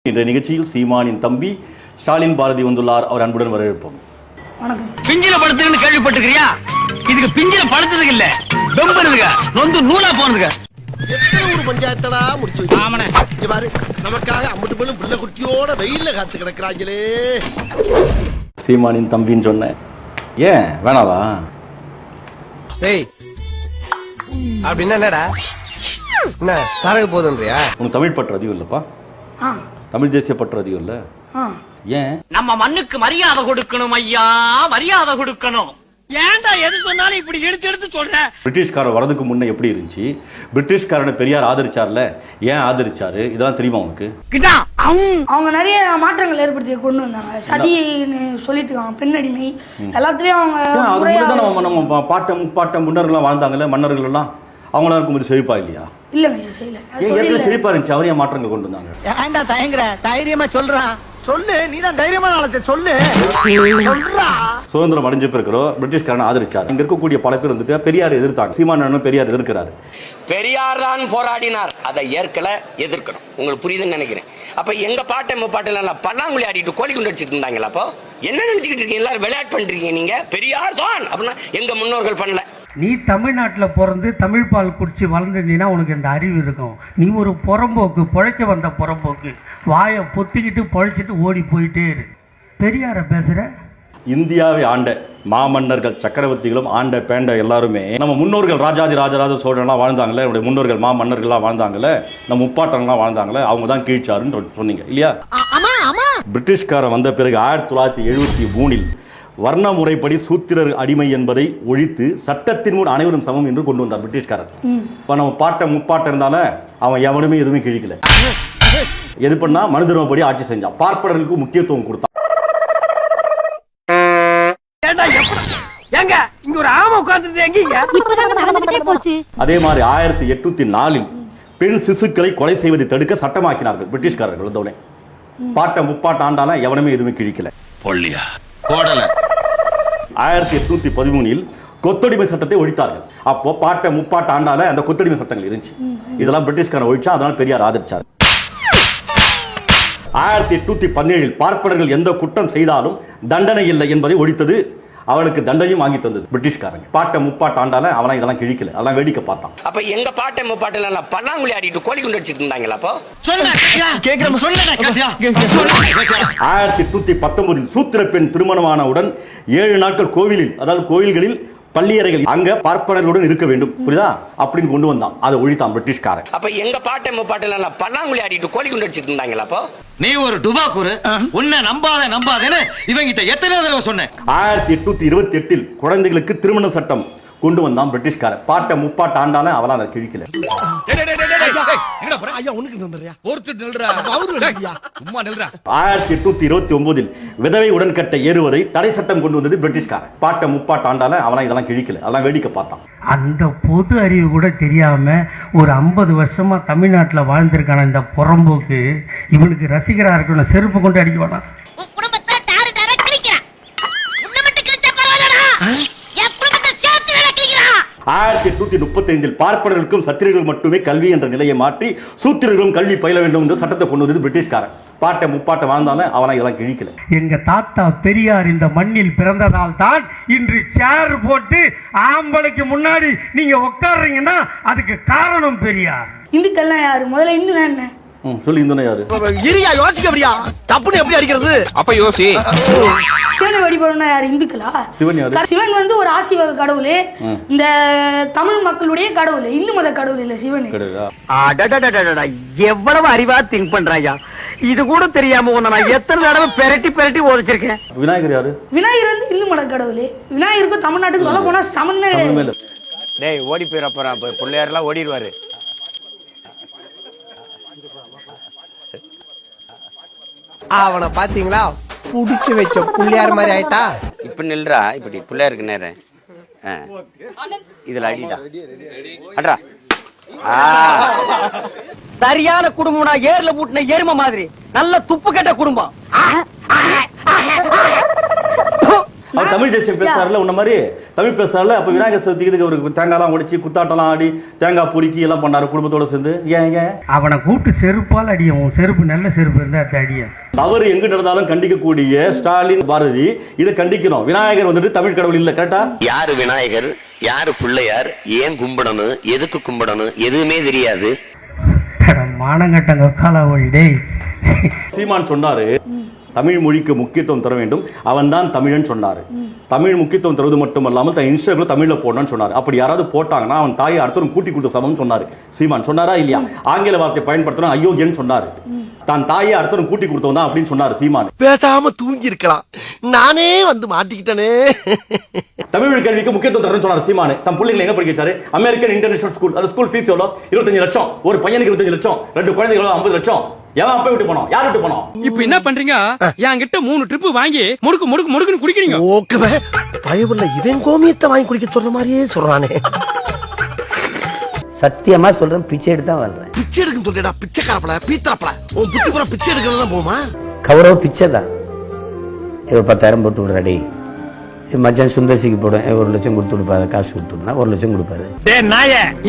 இந்த நிகழ்ச்சியில் சீமானின் தம்பி ஸ்டாலின் பாரதி வந்துள்ளார். அவர் அன்புடன் வரவேற்போம். பிஞ்சில படுத்துன்னு கேள்விப்பட்டிருக்கியா? இதுக்கு பிஞ்சில படுத்ததுக்கு இல்ல, வெம்புறதுங்க, நொந்து நூலா போனதுங்க. எத்தனை ஒரு பஞ்சாயத்தடா முடிச்சு வச்சு பாரு, நமக்காக அம்பட்டு பெண்ணும் புள்ள குட்டியோட வெயில்ல காத்து கிடக்குறாங்களே. சீமானின் தம்பின்னு சொன்னேன், ஏன் வேணாவா? டேய் அப்படின்னா என்னடா? என்ன சரகு போதுன்றியா? உனக்கு தமிழ் பற்று அதிகம் இல்லப்பா, தமிழ் தேசிய பற்று அதிகம் இல்ல. ஏன்? நம்ம மண்ணுக்கு மரியாதை கொடுக்கணும் ஐயா, மரியாதை கொடுக்கணும். ஏன்டா எது சொன்னாலும் இப்படி எடுத்து சொல்ற? பிரிட்டிஷ்காரர் வரதுக்கு முன்ன எப்படி இருந்துச்சு? பிரிட்டிஷ்காரனை பெரியார் ஆதரிச்சார்ல, ஏன் ஆதரிச்சாரு? இதெல்லாம் தெரியுமா உனக்கு? அவங்க நிறைய மாற்றங்கள் ஏற்படுத்தி கொண்டு வந்தாங்க. சதின்னு சொல்லிட்டு இருக்காங்க, பெண்ணடிமை எல்லாத்துலயும் அவங்க நம்ம பாட்ட முப்பாட்ட முன்னர்கள்லாம் வாழ்ந்தாங்கல்ல, மன்னர்கள் எல்லாம் அவங்களாம் இருக்கும்போது செழிப்பா இல்லையா? இல்லைங்க செய்யல. ஏற்கனவே செழிப்பா இருந்துச்சு, அவரையா மாற்றங்கள் கொண்டு வந்தாங்க? ஏன்டா தயங்குற? தைரியமா சொல்றான், சொல்லு. நீதான் தைரியமான ஆளத்தை சொல்லு. சுதந்திரம் அடைஞ்சு இருக்கிறோம், பிரிட்டிஷ்காரன் ஆதரிச்சார். இங்க இருக்கக்கூடிய பல பேர் வந்துட்டு பெரியார் எதிர்த்தாங்க. சீமானனும் பெரியார் எதிர்க்கிறாரு. பெரியார் தான் போராடினார், அதை ஏற்கல, எதிர்க்கிறோம். உங்களுக்கு புரியுதுன்னு நினைக்கிறேன். அப்ப எங்க பாட்டை முப்பாட்டில பல்லாங்குழி ஆடிட்டு கோழி குண்டு அடிச்சுட்டு இருந்தாங்களா? அப்போ என்ன நினைச்சுக்கிட்டு இருக்கீங்க? எல்லாரும் விளையாட்டு பண்றீங்க. நீங்க பெரியார் தான் அப்படின்னா எங்க முன்னோர்கள் பண்ணல. நீ தமிழ்நாட்டில் பிறந்து தமிழ் பால் குடிச்சு வளர்ந்துருந்தீங்கன்னா உனக்கு இந்த அறிவு இருக்கும். நீ ஒரு புறம்போக்கு, பிழைக்க வந்த புறம்போக்கு, வாயை பொத்திக்கிட்டு பழைச்சிட்டு ஓடி போயிட்டே இரு. பெரியார பேசுற? இந்தியாவை ஆண்ட மாமன்னர்கள், சக்கரவர்த்திகளும் ஆண்ட பேண்ட எல்லாருமே நம்ம முன்னோர்கள். ராஜராஜ சோழன்லாம் வாழ்ந்தாங்களே, என்னுடைய முன்னோர்கள் மாமன்னர்கள்லாம் வாழ்ந்தாங்களே, நம்ம முப்பாட்டன்லாம் வாழ்ந்தாங்களே, அவங்க தான் கீழ்ச்சாருன்னு சொன்னீங்க இல்லையா? பிரிட்டிஷ்காரன் வந்த பிறகு 1973 வர்ண முறைப்படி சூத்திரர் அடிமை என்பதை ஒழித்து சட்டத்தின் முன் அனைவரும் சமம் என்று கொண்டு வந்தார் பிரிட்டிஷ்காரர். இப்ப நம்ம பாட்ட முப்பாட்ட இருந்தாலும் அவன் எவனுமே எதுவுமே கிழிக்கல. எது பண்ணா மனு தர்மப்படி ஆட்சி செஞ்சான், பார்ப்பனர்களுக்கு முக்கியத்துவம் கொடுத்தான். அதே மாதிரி 1804 பெண் சிசுக்களை கொலை செய்வதை தடுக்க சட்டமாக்கினார்கள் பிரிட்டிஷ்காரர்கள் வந்தவுடனே. பாட்ட முப்பாட்ட ஆண்டாலும் எவனுமே எதுவுமே கிழிக்கல. 1813 கொத்தடிமை சட்டத்தை ஒழித்தார்கள். அப்போ பாட்ட முப்பாட்ட ஆண்டால அந்த கொத்தடிமை சட்டங்கள் இருந்துச்சு. இதெல்லாம் பிரிட்டிஷ்காரன் ஒழிச்சா, அதனால பெரியார் ஆதரிச்சார். 1817 பார்ப்பனர்கள் எந்த குற்றம் செய்தாலும் தண்டனை இல்லை என்பதை ஒழித்தது. அவனுக்கு தண்டனையும் வாங்கி தந்தது பிரிட்டிஷ்காரங்க. பாட்ட முப்பாட்ட ஆண்டால அவனா இதெல்லாம் கிழிக்கல, அதெல்லாம் வேடிக்கை பார்த்தான். அப்ப எங்க பாட்டை முப்பாட்டில பல்லாங்குழி ஆடிட்டு கோழி குண்டு அடிச்சுட்டு இருந்தாங்களா? அப்போ 1819 சூத்திர பெண் திருமணமானவுடன் 7 நாட்கள் கோவிலில், அதாவது கோயில்களில் பள்ளியறைகள் அங்க பார்ப்பனர்களுடன் இருக்க வேண்டும், புரியுதா? அப்படின்னு கொண்டு வந்தான். அதை ஒழித்தான் பிரிட்டிஷ்காரன். அப்ப எங்க பாட்டை முப்பாட்டில பல்லாங்குழி ஆடிட்டு கோழி குண்டு அடிச்சுட்டு இருந்தாங்களா? அப்போ நீ ஒரு டுபாக்கூரு, உன்னை நம்பாதேன்னு இவங்கிட்ட எத்தனை தடவை சொன்னேன். 1828 குழந்தைகளுக்கு திருமண சட்டம் கொண்டு வந்தான் பிரிட்டிஷ்காரன். பாட்ட முப்பாட்ட ஆண்டாலும் அவெல்லாம் அதை கிழிக்கல. 1829 விதவை உடன்கட்டை ஏறுவதை தடை சட்டம் கொண்டு வந்தது பிரிட்டிஷ்காரன். பாட்ட முப்பாட்ட ஆண்டாலும் அவெல்லாம் இதெல்லாம் கிழிக்கல, அதெல்லாம் வேடிக்கை பார்த்தான். அந்த பொது அறிவு கூட தெரியாம ஒரு 50 வருஷமா தமிழ்நாட்டில் வாழ்ந்திருக்கான இந்த புறம்போக்கு இவனுக்கு ரசிகரா இருக்கணும். செருப்பு கொண்டு அடிக்க வேணாம். 1835 பார்ப்பனர்களுக்கும் சத்திரியர்களுக்கும் மட்டுமே கல்வி என்ற நிலையை மாற்றி சூத்திரர்களும் கல்வி பயில வேண்டும் என்று சட்டத்தை கொண்டு வந்தது பிரிட்டிஷ்காரன். பாட்டை முப்பாட்ட வாழ்ந்தாலும் அவனை இதெல்லாம் கிழிக்கல. எங்க தாத்தா பெரியார் இந்த மண்ணில் பிறந்ததால் தான் இன்று சேர் போட்டு ஆம்பளைக்கு முன்னாடி நீங்க உட்கார்றீங்கன்னா அதுக்கு காரணம் பெரியார். இந்துக்கள்லாம் யாரு? முதல்ல இந்துனா என்ன சொல்லி? இந்துனா யாரு? இரியா யோசிக்க அப்படியா? தப்புன்னு எப்படி அடிக்கிறது? அப்ப யோசி. சிவனை வழிபடுறா யாரு? இந்துக்களா? சிவன் யாரு? சிவன் வந்து ஒரு ஆசீர்வாத கடவுள். இந்த தமிழ் மக்களுடைய கடவுள், இந்து மத கடவுள் இல்ல சிவன். எவ்வளவு அறிவா திங்க் பண்றாயா? இது கூட தெரியாம நான் எத்தனை தடவை பெரட்டி ஓதிச்சிருக்கேன். விநாயகர் யாரு? விநாயகர் வந்து இந்து மத கடவுள். விநாயகருக்கும் தமிழ்நாட்டுக்கு சொல்ல போனா சமன்வயம். டேய் ஓடி போயிடப்போறான், பிள்ளையாரெல்லாம் ஓடிடுவாரு. அவனை பாத்தீங்களா, புடிச்சு வச்ச புள்ளியார் மாதிரி ஆயிட்டா. இப்ப நில்றா, இப்படி பிள்ளையாருக்கு நேரம் இதுல அடிடா அட்ரா. சரியான குடும்பம்னா ஏர்ல பூட்டின எருமை மாதிரி நல்ல துப்பு கெட்ட குடும்பம். அவர் தமிழ் தேசியம் பேசுறாருல உன்ன மாதிரி தமிழ் பேசுறாருல. அப்ப விநாயகர் சதுர்த்திக்கு ஒரு தேங்காய்லாம் உடைச்சி குத்தாட்டம்லாம் ஆடி தேங்காய் பொறுக்கி எல்லாம் பண்ணாரு குடும்பத்தோட சேர்ந்து. ஏன் அவனை கூப்பிட்டு செருப்பால் அடியும். செருப்பு நல்ல செருப்பு இருந்தா அது அடியும். தவறு எங்கு நடந்தாலும் கண்டிக்கக்கூடிய ஸ்டாலின் பாரதி இதை கண்டிக்கணும். விநாயகர் வந்துட்டு தமிழ் கடவுள் இல்ல, கரெக்டா? யாரு விநாயகர், யாரு பிள்ளையார், ஏன் கும்பிடணும், எதுக்கு கும்பிடணும், எதுவுமே தெரியாது. மானங்கட்டங்க காலாவழிடே. சீமான் சொன்னாரு தமிழ் மொழிக்கு முக்கியத்துவம் தர வேண்டும், அவன் தான் தமிழன் சொன்னாரு. தமிழ் முக்கியத்துவம் தருவது மட்டுமல்லாமல் தன் இன்ஸ்டாகிராம் தமிழ்ல போடணும்னு சொன்னாரு. அப்படி யாராவது போட்டாங்கன்னா அவன் தாயை அடுத்தவரும் கூட்டி கொடுத்த சமம் சொன்னாரு. சீமான் சொன்னாரா இல்லையா? ஆங்கில வார்த்தை பயன்படுத்தணும் அயோக்கியன்னு சொன்னாரு. தான் தாயை அடுத்தவரும் கூட்டி கொடுத்தவன் தான் அப்படின்னு சொன்னாரு சீமான். பேசாம தூங்கி இருக்கலாம், நானே வந்து மாட்டிக்கிட்டனே. தமிழ் கல்விக்கு முக்கியத்துவம் தரணும்னு சொன்னாரு சீமான். தன் பிள்ளைங்களை எங்க படிக்க வச்சாரு? American international school. அது ஸ்கூல் ஃபீஸ் எவ்வளோ? 25 லட்சம். ஒரு பையனுக்கு 25 லட்சம், 2 குழந்தைகளும் 50 லட்சம். எவன் அப்ப விட்டு போனோம்? யார் விட்டு போனோம்? இப்ப என்ன பண்றீங்க? என்கிட்ட 3 ட்ரிப் வாங்கி முடுக்கு முடுக்கு முடுக்குன்னு குடிக்கிறீங்க. ஓகே, பயவுள்ள இவன் கோமியத்தை வாங்கி குடிக்க சொல்ற மாதிரியே சொல்றானே. சத்தியமா சொல்றேன், பிச்சை எடுத்து தான் வாழ்றேன். பிச்சை எடுக்க சொல்றா, பிச்சைக்காரப்பல பீத்தரப்பல. உன் புத்தி பூரா பிச்சை எடுக்கலாம் போமா? கௌரவ பிச்சை தான். ஒரு 10,000 போட்டு விடுறாடி. மச்சான் சுந்தர்சிக்கு போடும், 1 லட்சம் கொடுத்து விடுப்பாரு. காசு கொடுத்துருந்தா 1 லட்சம் கொடுப்பாரு.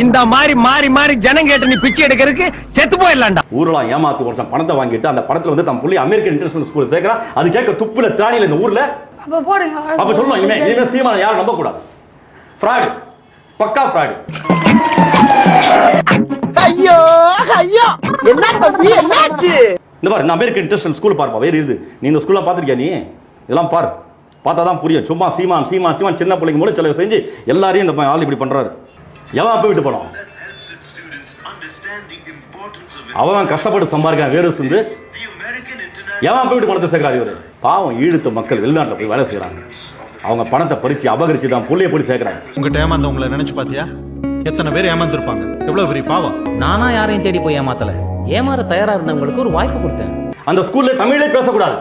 இந்த மாதிரி மாறி மாறி ஜனம் கேட்டு நீ பிச்சை எடுக்கிறதுக்கு செத்து போயிடலாம்டா. ஊர்லாம் ஏமாத்து வருஷம் பணத்தை வாங்கிட்டு அந்த பணத்துல வந்து தன் புள்ளி அமெரிக்கன் இன்டர்நேஷனல் ஸ்கூல் சேர்க்கிறான். அது கேட்க துப்புல திராணியில இந்த ஊர்ல அப்ப போடுங்க. அப்ப சொல்லணும் இனிமே சீமான யாரும் நம்ப கூடாது. ஃப்ராடு, பக்கா ஃப்ராடு. ஐயோ ஐயோ, என்ன தம்பி என்னாச்சு? இந்த பாரு, இந்த அமெரிக்கன் இன்டர்நேஷனல் ஸ்கூல் பாருப்பா, வேறு இருக்குது. நீ இந்த ஸ்கூல்ல பாத்திருக்கியா? நீ இதெல்லாம் பாரு, பார்த்தா தான் புரியும். சும்மா சீமான் சீமான் சீமான் சின்ன பிள்ளைங்க மூலம் செலவு செஞ்சு எல்லாரையும் இந்த ஆள் இப்படி பண்றாரு. எவன் போய் விட்டு போனோம்? அவன் கஷ்டப்பட்டு சம்பாதிக்கான் வேறு வந்து எவன் போய் விட்டு பணத்தை சேர்க்கிறாரு இவரு? பாவம் ஈழத்து மக்கள் வெளிநாட்டில் போய் வேலை செய்யறாங்க. அவங்க பணத்தை பறிச்சு அபகரிச்சு தான் புள்ளைய போய் சேர்க்கிறாங்க. உங்ககிட்ட ஏமாந்தவங்களை நினைச்சு பாத்தியா? எத்தனை பேர் ஏமாந்துருப்பாங்க? எவ்வளவு பெரிய பாவம். நானா யாரையும் தேடி போய் ஏமாத்தல, ஏமாற தயாரா இருந்தவங்களுக்கு ஒரு வாய்ப்பு கொடுத்தேன். அந்த ஸ்கூல்ல தமிழே பேசக்கூடாது,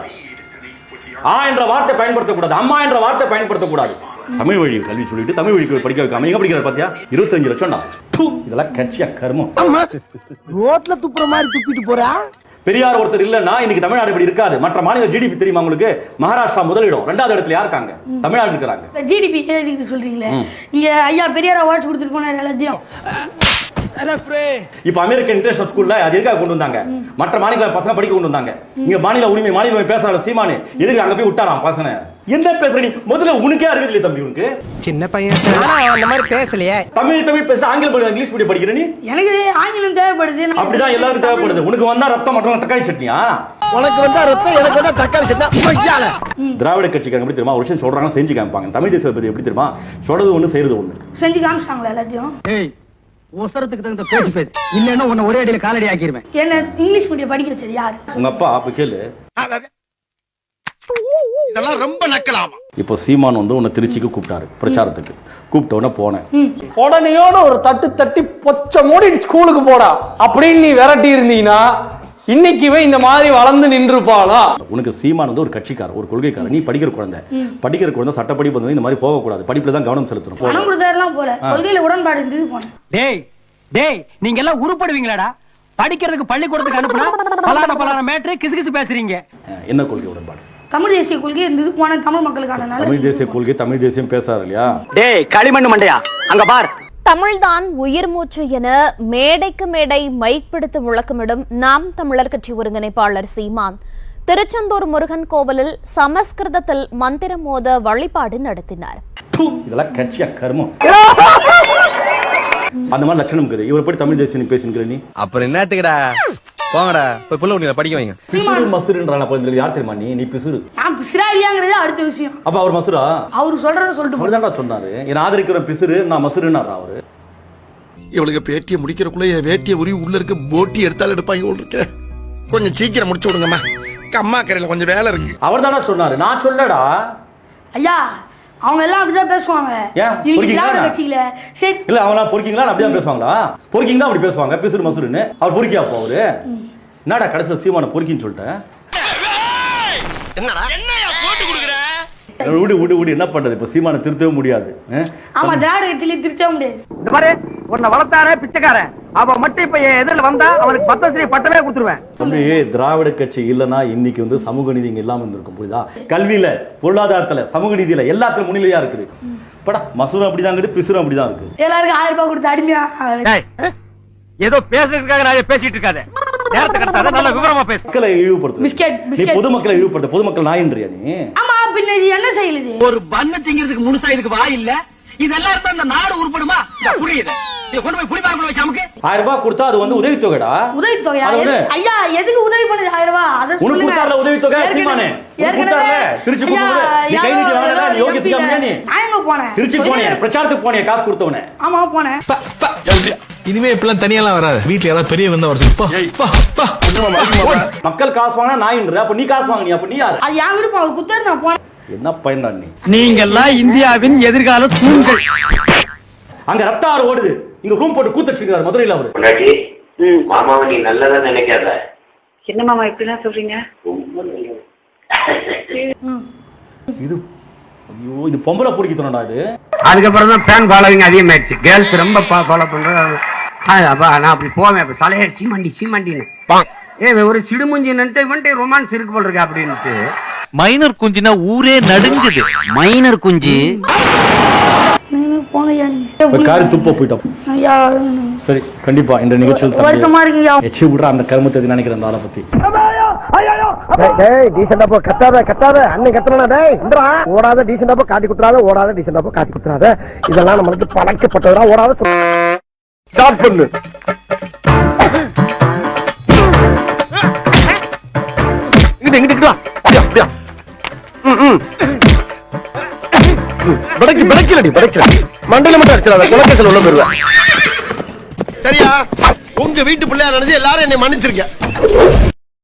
ஆ என்ற வார்த்தை பயன்படுத்தக்கூடாது, அம்மா என்ற வார்த்தை பயன்படுத்தக்கூடாது. தமிழ் வழி கல்வி சொல்லிட்டு தமிழ் வழி படிக்க வைக்காம எங்க படிக்கிறார் பாத்தியா? 25 லட்சம். இதெல்லாம் கட்சியா கர்மம். ரோட்ல துப்புற மாதிரி துப்பிட்டு போறா. பெரியார் ஒருத்தர் இல்லன்னா இன்னைக்கு தமிழ்நாடு இப்படி இருக்காது. மற்ற மாநில ஜிடிபி தெரியுமா உங்களுக்கு? மகாராஷ்டிரா முதலிடம், 2வது இடத்துல யார் இருக்காங்க? தமிழ்நாடு இருக்கிறாங்க. ஜிடிபி நீங்க சொல்றீங்களே, இங்க ஐயா பெரியார் அவார்ட்ஸ் கொடுத்துட்டு போனாரு எல்லாத்தையும். இப்ப அமெரிக்கன் இன்டர்நேஷனல் ஸ்கூல்ல அது எதுக்காக கொண்டு வந்தாங்க? மற்ற மாநில பசங்க படிக்க கொண்டு வந்தாங்க. இங்க மாநில உரிமை பேசுறாங்க சீமானு, எதுக்கு அங்க போய் விட்டாராம் பசங்க? என்ன பேசுற நீ? முதல்ல உனக்கே அறிவு இல்லையா தம்பி? உனக்கு சின்ன பையன் அந்த மாதிரி பேசலையே. தமிழ் பேச ஆங்கிலம் இங்கிலீஷ் மீடியம் படிக்கிற நீ? எனக்கு ஆங்கிலம் தேவைப்படுது. அப்படிதான் எல்லாருக்கும் தேவைப்படுது. உனக்கு வந்தா ரத்தம் மற்றும் தக்காளி சட்னியா? உனக்கு வந்தா ரத்தம், எனக்கு வந்தா தக்காளி சட்னி. திராவிட கட்சிக்காரங்க எப்படி தெரியுமா ஒரு விஷயம் சொல்றாங்க, செஞ்சு காமிப்பாங்க. தமிழ் தேசிய பத்தி எப்படி தெரியுமா? சொல்றது ஒண்ணு செய்யறது ஒண்ணு. செஞ்சு காமிச்சாங்களா எல்லாத்தையும்? ஒசரத்துக்கு தகுந்த பேசி பேசி இல்லன்னா உன்னை ஒரே அடியில காலடி ஆக்கிடுவேன். என்ன இங்கிலீஷ் மீடியம் படிக்க வச்சது யாரு? உங்க அப்பா. அப்ப கேளு, இதெல்லாம் ரொம்ப நக்கலாமா? இப்போ சீமான் வந்து உன்னை திருச்சிக்கு கூப்பிட்டாரு பிரச்சாரத்துக்கு. கூப்பிட்ட உடனே போனேன். உடனேயோட ஒரு தட்டி பொச்ச மூடி ஸ்கூலுக்கு போடா அப்படின்னு நீ விரட்டி இருந்தீங்கன்னா இன்னைக்கு இந்த மாதிரி வளர்ந்து நின்றுப்பாளா? உனக்கு சீமான் வந்து ஒரு கட்சிக்காரர், ஒரு கொள்கைக்காரர். நீ படிக்கிற குழந்தை சட்டப்படி வந்து இந்த மாதிரி போகக்கூடாது, படிப்புல தான் கவனம் செலுத்தணும். பணம் கொடுத்தாருலாம் போல, கொள்கையில உடன்பாடு இருந்தது போனேன். டேய் நீங்க எல்லாம் உருப்படுவீங்களாடா? படிக்கிறதுக்கு பள்ளிக்கூடத்துக்கு அனுப்புனா பலான மேட்ரு கிசு பேசுறீங்க. என்ன கொள்கை உடன்பாடு? தமிழ் தேசிய கொள்கை இருந்தது போன தமிழ் மக்களுக்கான. தமிழ் தேசிய கொள்கை, தமிழ் தேசியம் பேசாரு இல்லையா? டேய் களிமண்ணு மண்டையா, அங்க பார். தமிழ்தான் உயிர் மூச்சு என மேடைக்கு மேடை மைக் பிடித்து முழக்கமிடும் நாம் தமிழர் கட்சி ஒருங்கிணைப்பாளர் சீமான் திருச்செந்தூர் முருகன் கோவிலில் சமஸ்கிருதத்தில் மந்திரம் மோத வழிபாடு நடத்தினார். இதெல்லாம் கட்சியா கர்மம். அந்த மாதிரி லட்சணம் இருக்குது. இவரை போய் தமிழ் தேசியம் பேசுகிற நீ அப்புறம் என்னத்துக்குடா? போங்கடா போய் புள்ள உன்னை படிக்க வைங்க. பிசுறு மசுறுன்றான போய் யார் தெரியுமா? நீ பிசுறு. நான் பிசுரா இல்லையாங்கிறது அடுத்த விஷயம். அப்ப அவர் மசுரா? அவர் சொல்றத சொல்லிட்டு அவர்தான்டா சொன்னாரு. என்ன ஆதரிக்கிற பிசுறு, நான் மசுறுன்னாரா அவரு? இவளுக்கு பேட்டியை முடிக்கிறக்குள்ள என் வேட்டியை உரி உள்ள இருக்க போட்டி எடுத்தாலும் எடுப்பாங்க இருக்க. கொஞ்சம் சீக்கிரம் முடிச்சு விடுங்கம்மா, அம்மா கரையில கொஞ்சம் வேலை இருக்கு. அவர் தானே சொன்னாரு, நான் சொல்லடா. ஐயா அவங்க எல்லாம் அப்படிதான் பேசுவாங்க. கட்சியில சரி இல்ல அவங்க பொறுக்கீங்களா? அப்படிதான் பேசுவாங்களா? பொறுக்கீங்க தான் அப்படி பேசுவாங்க, பிசுறு மசுறுன்னு. அவர் பொறுக்கியா அப்போ அவரு? என்னடா கடைசியில் சீமான பொறுக்கின்னு சொல்லிட்டேன். என்னடா என்னையா போட்டு கொடுக்குற? விடு என்ன பண்றது? இப்ப சீமானை திருத்தவே முடியாது. ஆமா, திராவிட கட்சியில திருத்தவே முடியாது. இந்த மாதிரி உன்னை வளர்த்தாரே பிச்சைக்காரன், அவ மட்டும் இப்ப எதிரில் வந்தா அவனுக்கு பத்தஸ்ரீ பட்டமே கொடுத்துருவேன். தம்பி, திராவிட கட்சி இல்லைன்னா இன்னைக்கு வந்து சமூக நீதி இங்க இல்லாம இருந்திருக்கும். புரியுதா? கல்வியில, பொருளாதாரத்துல, சமூக நீதியில எல்லாத்துலயும் முன்னிலையா இருக்குது. படா மசூரம் அப்படிதான் இருக்குது, பிசுரம் அப்படிதான் இருக்கு. எல்லாருக்கும் 1000 ரூபாய் கொடுத்து அடிமையா. ஏதோ பேசுறதுக்காக நான் பேசிட்டு இருக்காத. நேரத்தை கடத்தாத, நல்ல விவரமா பேசு. மக்களை இழிவுபடுத்து. பிஸ்கெட் நீ பொதுமக்களை இழிவுபடுத்த. பொதுமக்கள் நாயின்றியா நீ? ஆமா, பின்ன இது என்ன செய்யுது? ஒரு பண்ண திங்கிறதுக்கு முழுசா இதுக்கு வாய் இல்ல. இதெல்லாம் இருந்தா இந்த நாடு உருப்படுமா? புரியுது. கொண்டு போய் குடிபார்க்க வச்சு அமுக்கு. 1000 ரூபாய் கொடுத்தா அது வந்து உதவித்தொகைடா. உதவித்தொகை ஐயா, எதுக்கு உதவி பண்ணுது 1000 ரூபாய்? அத உனக்கு கொடுத்தால உதவித்தொகை சீமானே. கொடுத்தால திருச்சி போகும்போது நீ கை நீட்டி வாங்கடா, நீ யோகிச்சுக்க முடியாது. நான் எங்க போனேன்? திருச்சி போனேன், பிரச்சாரத்துக்கு போனேன், காசு கொடுத்தவனே. ஆமா போனேன். இனிமே இப்பெல்லாம் தனியெல்லாம் வராது. வீட்டுல யாராவது பெரிய வந்தா வர மக்கள் காசு வாங்கினா நாயின்ற. அப்ப நீ காசு வாங்கினியா? அப்ப நீ யாரு? அது என் விருப்பம். அவர் குத்தாரு, நான் போனேன். என்ன பயன்டா நீ? நீங்கெல்லாம் இந்தியாவின் எதிர்கால தூண்கள். அங்க ரத்த ஆறு ஓடுது. இங்க ரூம் போட்டு கூத்தடிச்சிருக்காரு மதுரையில அவரு. மாமாவை நீ நல்லதா நினைக்காத. என்ன மாமா இப்படிலாம் சொல்றீங்க? இது ஐயோ, இது பொம்பளை பிடிக்கணும்டா இது. அதுக்கப்புறம் தான் ஃபேன் ஃபாலோவிங் அதிகமாயிடுச்சு. கேர்ள்ஸ் ரொம்ப ஃபாலோ பண்றது. அப்ப நான் அப்படி போவேன். அப்ப தலைய சீமாண்டின்னு ஒரு சிடுமுஞ்சி நின்று இவன்ட்டு ரொமான்ஸ் இருக்கு போல் இருக்கு அப்படின்ட்டு. மைனர் குஞ்சுனா ஊரே நடுங்குது. மைனர் குஞ்சு காரி துப்ப போயிட்டோம். சரி, கண்டிப்பா இந்த நிகழ்ச்சியில் வருத்தமா இருக்குங்க. எச்சி விடுற அந்த கருமத்தை நினைக்கிறேன் ஆளை பத்தி. டீசெண்டா போ, கத்தாத அண்ணன் கத்துறா. டேய் இந்தா ஓடாத, டீசெண்டா போ காட்டி குத்துறாத, ஓடாத டீசெண்டா போ காட்டி குத்துறாத. இதெல்லாம் நம்மளுக்கு பழக்கப்பட்டதா. ஓடாத ஸ்டார்ட் பண்ணு. இங்கிட்டு வா. அப்படியா படைக்கலடி மண்டையில மட்டும் அடிச்சிடாத, குலக்கேசல் உள்ள போயிருவேன். சரியா? உங்க வீட்டு பிள்ளையா நினைச்சு எல்லாரும் என்னை மன்னிச்சிருக்க.